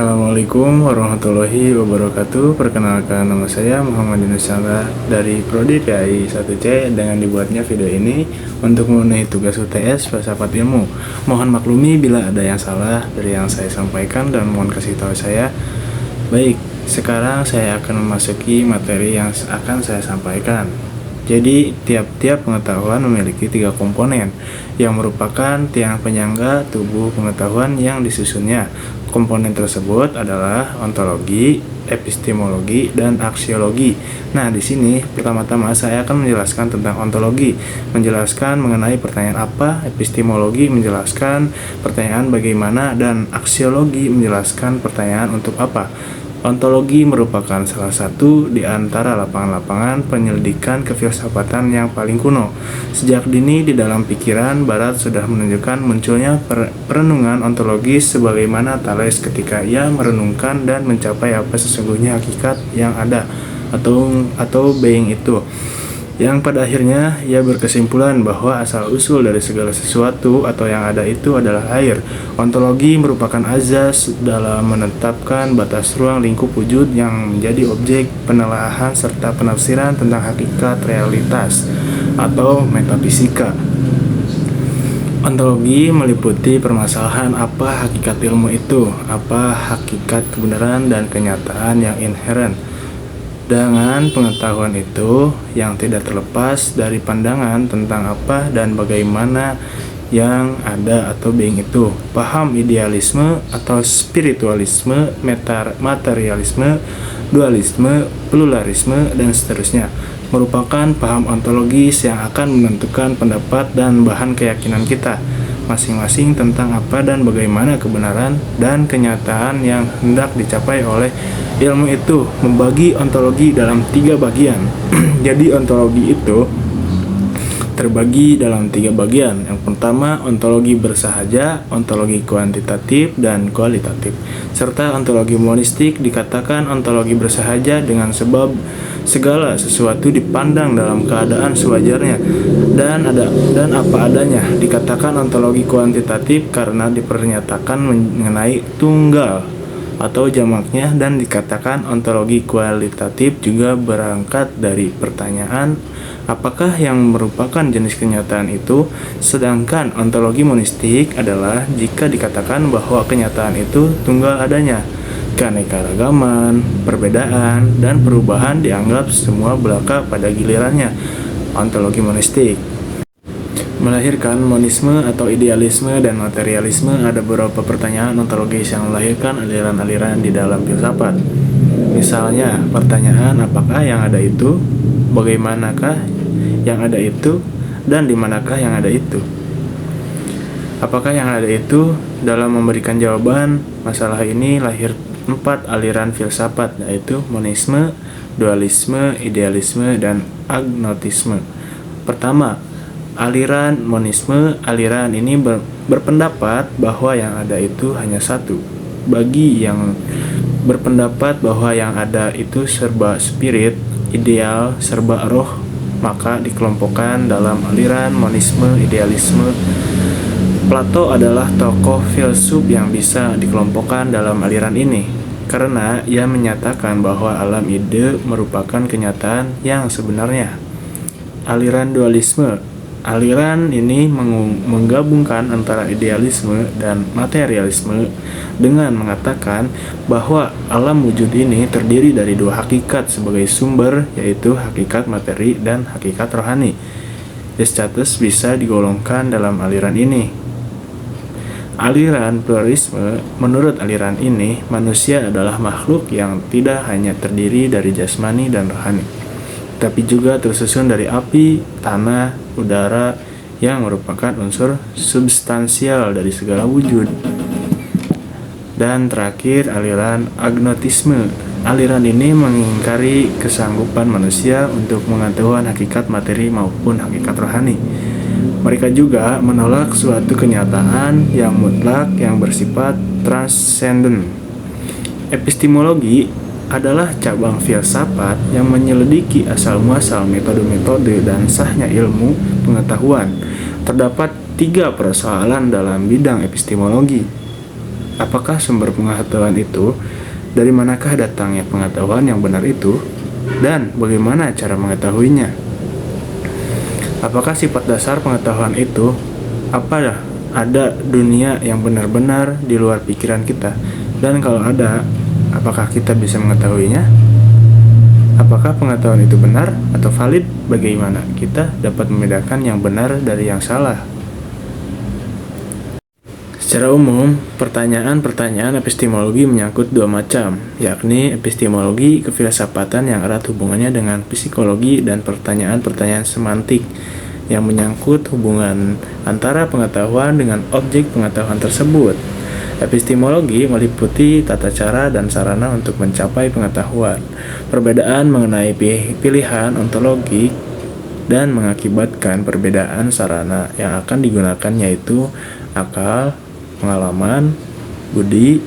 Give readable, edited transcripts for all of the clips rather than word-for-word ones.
Assalamualaikum warahmatullahi wabarakatuh. Perkenalkan, nama saya Muhammad Yunus Chandra dari Prodi PAI 1C dengan dibuatnya video ini untuk memenuhi tugas UTS Filsafat Ilmu. Mohon maklumi bila ada yang salah dari yang saya sampaikan dan mohon kasih tahu saya. Baik, sekarang saya akan memasuki materi yang akan saya sampaikan. Jadi, tiap-tiap pengetahuan memiliki 3 komponen yang merupakan tiang penyangga tubuh pengetahuan yang disusunnya. Komponen tersebut adalah ontologi, epistemologi, dan aksiologi. Nah, di sini pertama-tama saya akan menjelaskan tentang ontologi, menjelaskan mengenai pertanyaan apa, epistemologi menjelaskan pertanyaan bagaimana, dan aksiologi menjelaskan pertanyaan untuk apa. Ontologi merupakan salah satu di antara lapangan-lapangan penyelidikan kefilsafatan yang paling kuno. Sejak dini di dalam pikiran Barat sudah menunjukkan munculnya perenungan ontologis sebagaimana Thales ketika ia merenungkan dan mencapai apa sesungguhnya hakikat yang ada atau being itu. Yang pada akhirnya ia berkesimpulan bahwa asal-usul dari segala sesuatu atau yang ada itu adalah air. Ontologi merupakan azas dalam menetapkan batas ruang lingkup wujud yang menjadi objek penelaahan serta penafsiran tentang hakikat realitas atau metafisika. Ontologi meliputi permasalahan apa hakikat ilmu itu, apa hakikat kebenaran dan kenyataan yang inheren. Dengan pengetahuan itu yang tidak terlepas dari pandangan tentang apa dan bagaimana yang ada atau being itu. Paham idealisme atau spiritualisme, materialisme, dualisme, pluralisme, dan seterusnya merupakan paham ontologis yang akan menentukan pendapat dan bahan keyakinan kita masing-masing tentang apa dan bagaimana kebenaran dan kenyataan yang hendak dicapai oleh ilmu itu. Membagi ontologi dalam 3 bagian. Jadi ontologi itu terbagi dalam 3 bagian. Yang pertama, ontologi bersahaja, ontologi kuantitatif dan kualitatif. Serta ontologi monistik dikatakan ontologi bersahaja dengan sebab segala sesuatu dipandang dalam keadaan sewajarnya dan apa adanya. Dikatakan ontologi kuantitatif karena dipernyatakan mengenai tunggal atau jamaknya, dan dikatakan ontologi kualitatif juga berangkat dari pertanyaan apakah yang merupakan jenis kenyataan itu. Sedangkan ontologi monistik adalah jika dikatakan bahwa kenyataan itu tunggal adanya. Keanekaragaman, perbedaan, dan perubahan dianggap semua belaka pada gilirannya. Ontologi monistik melahirkan monisme atau idealisme dan materialisme. Ada beberapa pertanyaan ontologis yang melahirkan aliran-aliran di dalam filsafat. Misalnya, pertanyaan apakah yang ada itu, bagaimanakah yang ada itu, dan di manakah yang ada itu. Apakah yang ada itu? Dalam memberikan jawaban masalah ini lahir 4 aliran filsafat, yaitu monisme, dualisme, idealisme, dan agnotisme. Pertama, aliran monisme. Aliran ini berpendapat bahwa yang ada itu hanya satu. Bagi yang berpendapat bahwa yang ada itu serba spirit, ideal, serba roh, maka dikelompokkan dalam aliran monisme idealisme. Plato adalah tokoh filsuf yang bisa dikelompokkan dalam aliran ini karena ia menyatakan bahwa alam ide merupakan kenyataan yang sebenarnya. Aliran dualisme. Aliran ini menggabungkan antara idealisme dan materialisme dengan mengatakan bahwa alam wujud ini terdiri dari 2 hakikat sebagai sumber, yaitu hakikat materi dan hakikat rohani. Descartes bisa digolongkan dalam aliran ini. Aliran pluralisme. Menurut aliran ini, manusia adalah makhluk yang tidak hanya terdiri dari jasmani dan rohani, tapi juga tersusun dari api, tanah, udara yang merupakan unsur substansial dari segala wujud. Dan terakhir, aliran agnotisme. Aliran ini mengingkari kesanggupan manusia untuk mengetahui hakikat materi maupun hakikat rohani. Mereka juga menolak suatu kenyataan yang mutlak yang bersifat transenden. Epistemologi adalah cabang filsafat yang menyelidiki asal-muasal metode-metode dan sahnya ilmu pengetahuan. Terdapat 3 persoalan dalam bidang epistemologi. Apakah sumber pengetahuan itu? Dari manakah datangnya pengetahuan yang benar itu? Dan bagaimana cara mengetahuinya? Apakah sifat dasar pengetahuan itu? Apa ada dunia yang benar-benar di luar pikiran kita? Dan kalau ada, apakah kita bisa mengetahuinya? Apakah pengetahuan itu benar atau valid? Bagaimana kita dapat membedakan yang benar dari yang salah? Secara umum, pertanyaan-pertanyaan epistemologi menyangkut dua macam, yakni epistemologi kefilsafatan yang erat hubungannya dengan psikologi dan pertanyaan-pertanyaan semantik yang menyangkut hubungan antara pengetahuan dengan objek pengetahuan tersebut. Epistemologi meliputi tata cara dan sarana untuk mencapai pengetahuan. Perbedaan mengenai pilihan ontologik dan mengakibatkan perbedaan sarana yang akan digunakan, yaitu akal, pengalaman, budi,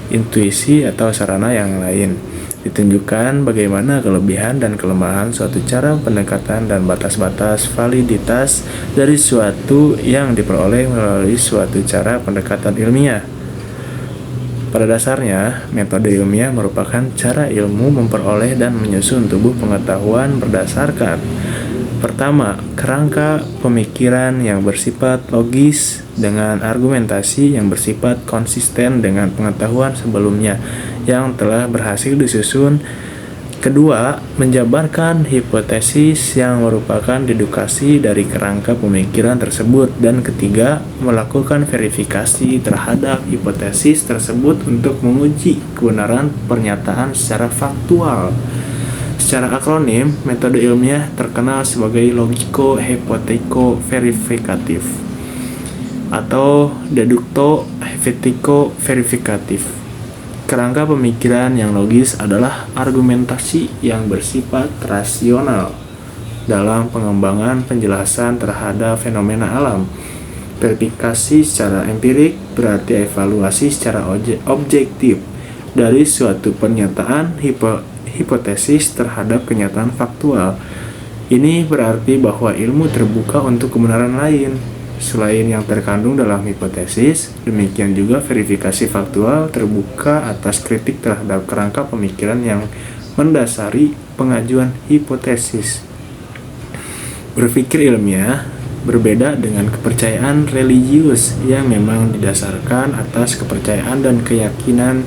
intuisi, atau sarana yang lain. Ditunjukkan bagaimana kelebihan dan kelemahan suatu cara pendekatan dan batas-batas validitas dari suatu yang diperoleh melalui suatu cara pendekatan ilmiah. Pada dasarnya, metode ilmiah merupakan cara ilmu memperoleh dan menyusun tubuh pengetahuan berdasarkan: pertama, kerangka pemikiran yang bersifat logis dengan argumentasi yang bersifat konsisten dengan pengetahuan sebelumnya yang telah berhasil disusun. Kedua, menjabarkan hipotesis yang merupakan dedukasi dari kerangka pemikiran tersebut. Dan ketiga, melakukan verifikasi terhadap hipotesis tersebut untuk menguji kebenaran pernyataan secara faktual. Secara akronim, metode ilmiah terkenal sebagai logiko-hipoteko-verifikatif atau dedukto-hipoteko-verifikatif. Kerangka pemikiran yang logis adalah argumentasi yang bersifat rasional dalam pengembangan penjelasan terhadap fenomena alam. Verifikasi secara empirik berarti evaluasi secara objektif dari suatu pernyataan hipotesis terhadap kenyataan faktual. Ini berarti bahwa ilmu terbuka untuk kebenaran lain selain yang terkandung dalam hipotesis. Demikian juga verifikasi faktual terbuka atas kritik terhadap kerangka pemikiran yang mendasari pengajuan hipotesis. Berpikir ilmiah berbeda dengan kepercayaan religius yang memang didasarkan atas kepercayaan dan keyakinan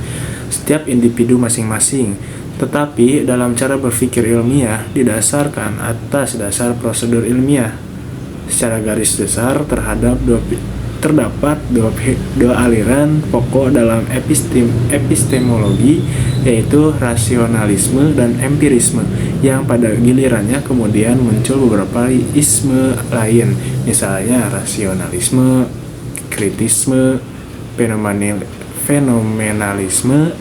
setiap individu masing-masing. Tetapi dalam cara berpikir ilmiah didasarkan atas dasar prosedur ilmiah. Secara garis besar terdapat dua aliran pokok dalam epistemologi, yaitu rasionalisme dan empirisme, yang pada gilirannya kemudian muncul beberapa isme lain, misalnya rasionalisme, kritisme, fenomenalisme,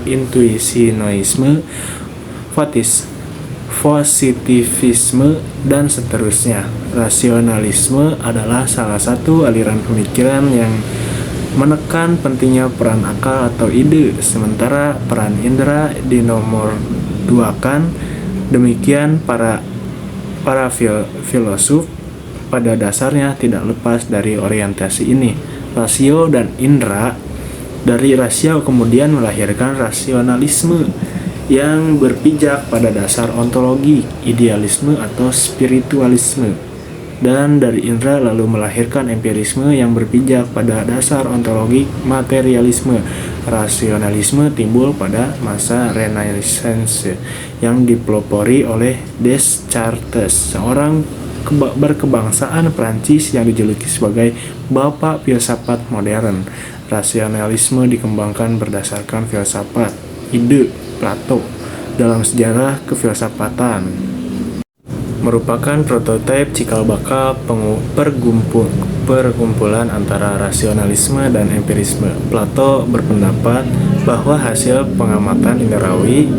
intuisionisme, positivisme, dan seterusnya. Rasionalisme adalah salah satu aliran pemikiran yang menekan pentingnya peran akal atau ide, sementara peran indera dinomorduakan. Demikian para filosof pada dasarnya tidak lepas dari orientasi ini. Rasio dan indera. Dari rasio kemudian melahirkan rasionalisme yang berpijak pada dasar ontologi, idealisme atau spiritualisme. Dan dari indera lalu melahirkan empirisme yang berpijak pada dasar ontologi, materialisme. Rasionalisme timbul pada masa Renaissance yang dipelopori oleh Descartes, seorang berkebangsaan Prancis yang dijuluki sebagai Bapak Filsafat Modern. Rasionalisme dikembangkan berdasarkan filsafat ide Plato dalam sejarah kefilsafatan, merupakan prototipe cikal bakal perkumpulan antara rasionalisme dan empirisme. Plato berpendapat bahwa hasil pengamatan inderawi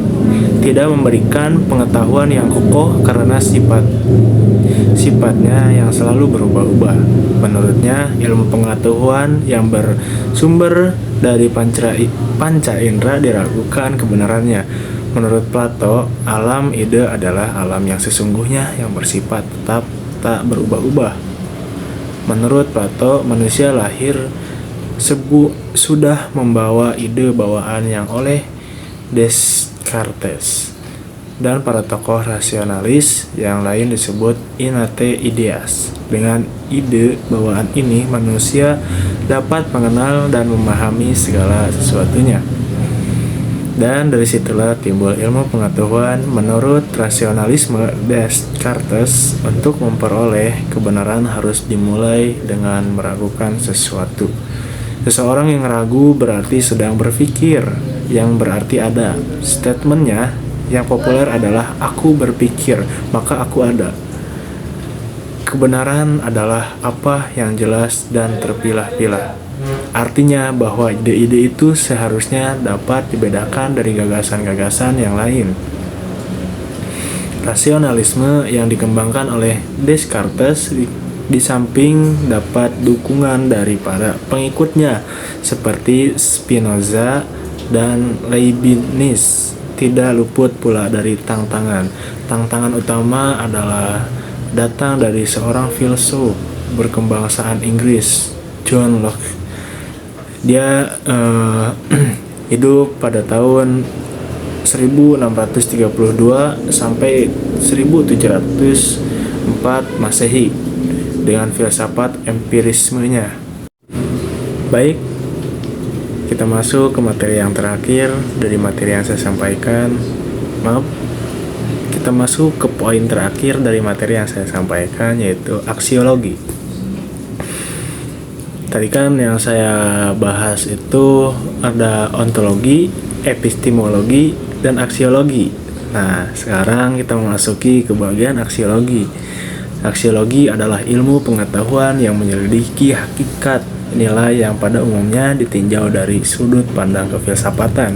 tidak memberikan pengetahuan yang kokoh karena sifatnya yang selalu berubah-ubah. Menurutnya, ilmu pengetahuan yang bersumber dari panca indera diragukan kebenarannya. Menurut Plato, alam ide adalah alam yang sesungguhnya yang bersifat tetap tak berubah-ubah. Menurut Plato, manusia lahir sudah membawa ide bawaan yang oleh Descartes dan para tokoh rasionalis yang lain disebut innate ideas. Dengan ide bawaan ini, manusia dapat mengenal dan memahami segala sesuatunya. Dan dari situlah timbul ilmu pengetahuan. Menurut rasionalisme Descartes, untuk memperoleh kebenaran harus dimulai dengan meragukan sesuatu. Seseorang yang ragu berarti sedang berpikir, yang berarti ada. Statementnya yang populer adalah "aku berpikir, maka aku ada". Kebenaran adalah apa yang jelas dan terpilah-pilah. Artinya bahwa ide-ide itu seharusnya dapat dibedakan dari gagasan-gagasan yang lain. Rasionalisme yang dikembangkan oleh Descartes di samping dapat dukungan dari para pengikutnya seperti Spinoza dan Leibniz, tidak luput pula dari tantangan. Tantangan utama adalah datang dari seorang filsuf berkebangsaan Inggris, John Locke. Dia hidup pada tahun 1632 sampai 1704 Masehi dengan filsafat empirismenya. Baik, kita masuk ke materi yang terakhir dari materi yang saya sampaikan. Kita masuk ke poin terakhir dari materi yang saya sampaikan, yaitu aksiologi. Tadi kan yang saya bahas itu ada ontologi, epistemologi, dan aksiologi. Nah, sekarang kita memasuki ke bagian aksiologi. Aksiologi adalah ilmu pengetahuan yang menyelidiki hakikat nilai yang pada umumnya ditinjau dari sudut pandang kefilsafatan.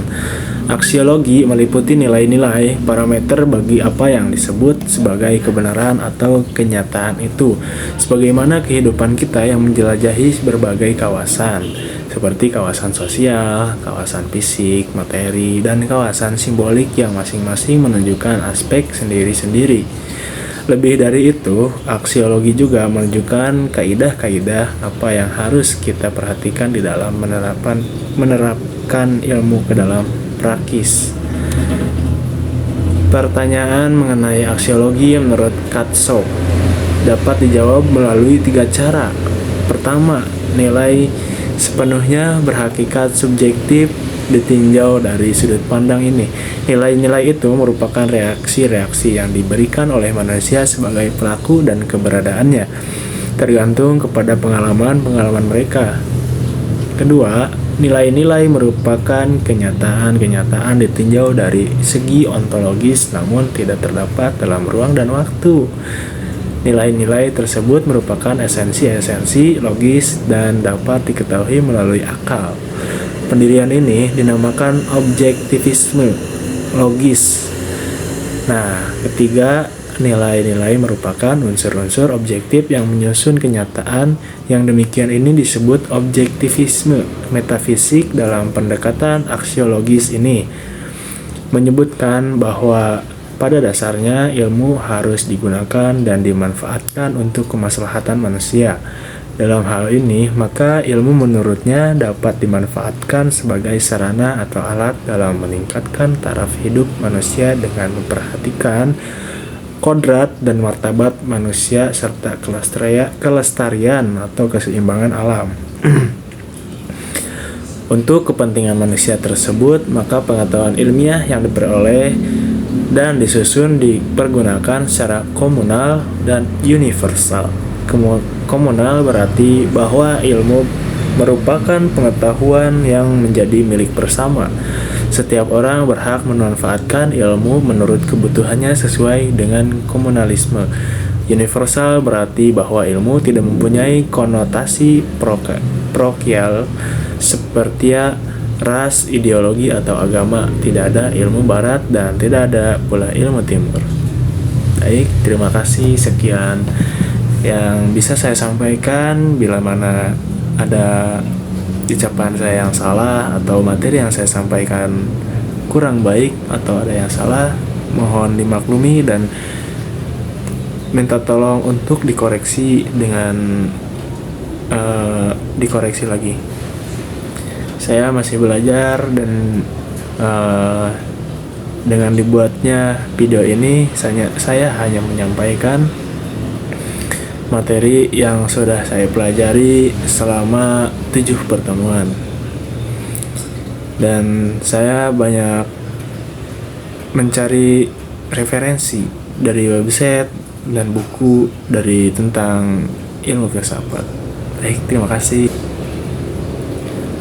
Aksiologi meliputi nilai-nilai parameter bagi apa yang disebut sebagai kebenaran atau kenyataan itu, sebagaimana kehidupan kita yang menjelajahi berbagai kawasan, seperti kawasan sosial, kawasan fisik, materi, dan kawasan simbolik yang masing-masing menunjukkan aspek sendiri-sendiri. Lebih dari itu, aksiologi juga menunjukkan kaidah-kaidah apa yang harus kita perhatikan di dalam menerapkan ilmu ke dalam praktis. Pertanyaan mengenai aksiologi menurut Katso dapat dijawab melalui 3 cara. Pertama, nilai sepenuhnya berhakikat subjektif ditinjau dari sudut pandang ini. Nilai-nilai itu merupakan reaksi-reaksi yang diberikan oleh manusia sebagai pelaku dan keberadaannya, tergantung kepada pengalaman-pengalaman mereka. Kedua, nilai-nilai merupakan kenyataan-kenyataan ditinjau dari segi ontologis namun tidak terdapat dalam ruang dan waktu. Nilai-nilai tersebut merupakan esensi-esensi logis dan dapat diketahui melalui akal. Pendirian ini dinamakan objektivisme logis. Nah, ketiga, nilai-nilai merupakan unsur-unsur objektif yang menyusun kenyataan. Yang demikian ini disebut objektivisme. Metafisik dalam pendekatan aksiologis ini menyebutkan bahwa pada dasarnya ilmu harus digunakan dan dimanfaatkan untuk kemaslahatan manusia. Dalam hal ini, maka ilmu menurutnya dapat dimanfaatkan sebagai sarana atau alat dalam meningkatkan taraf hidup manusia dengan memperhatikan kodrat dan martabat manusia serta kelestarian atau keseimbangan alam. Untuk kepentingan manusia tersebut, maka pengetahuan ilmiah yang diperoleh dan disusun dipergunakan secara komunal dan universal. Komunal berarti bahwa ilmu merupakan pengetahuan yang menjadi milik bersama. Setiap orang berhak memanfaatkan ilmu menurut kebutuhannya sesuai dengan komunalisme. Universal berarti bahwa ilmu tidak mempunyai konotasi parokial seperti ras, ideologi, atau agama. Tidak ada ilmu barat dan tidak ada pula ilmu timur. Baik, terima kasih. Sekian yang bisa saya sampaikan. Bila mana ada ucapan saya yang salah atau materi yang saya sampaikan kurang baik atau ada yang salah, mohon dimaklumi dan minta tolong untuk dikoreksi dengan dikoreksi lagi. saya masih belajar dan dengan dibuatnya video ini saya hanya menyampaikan materi yang sudah saya pelajari selama 7 pertemuan. Dan saya banyak mencari referensi dari website dan buku dari tentang ilmu filsafat. Baik, terima kasih.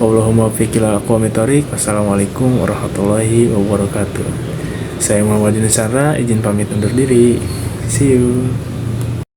Allahumma fiqhil aqwamitorik. Wassalamualaikum warahmatullahi wabarakatuh. Saya Muhammad Yunusara, izin pamit undur diri. See you.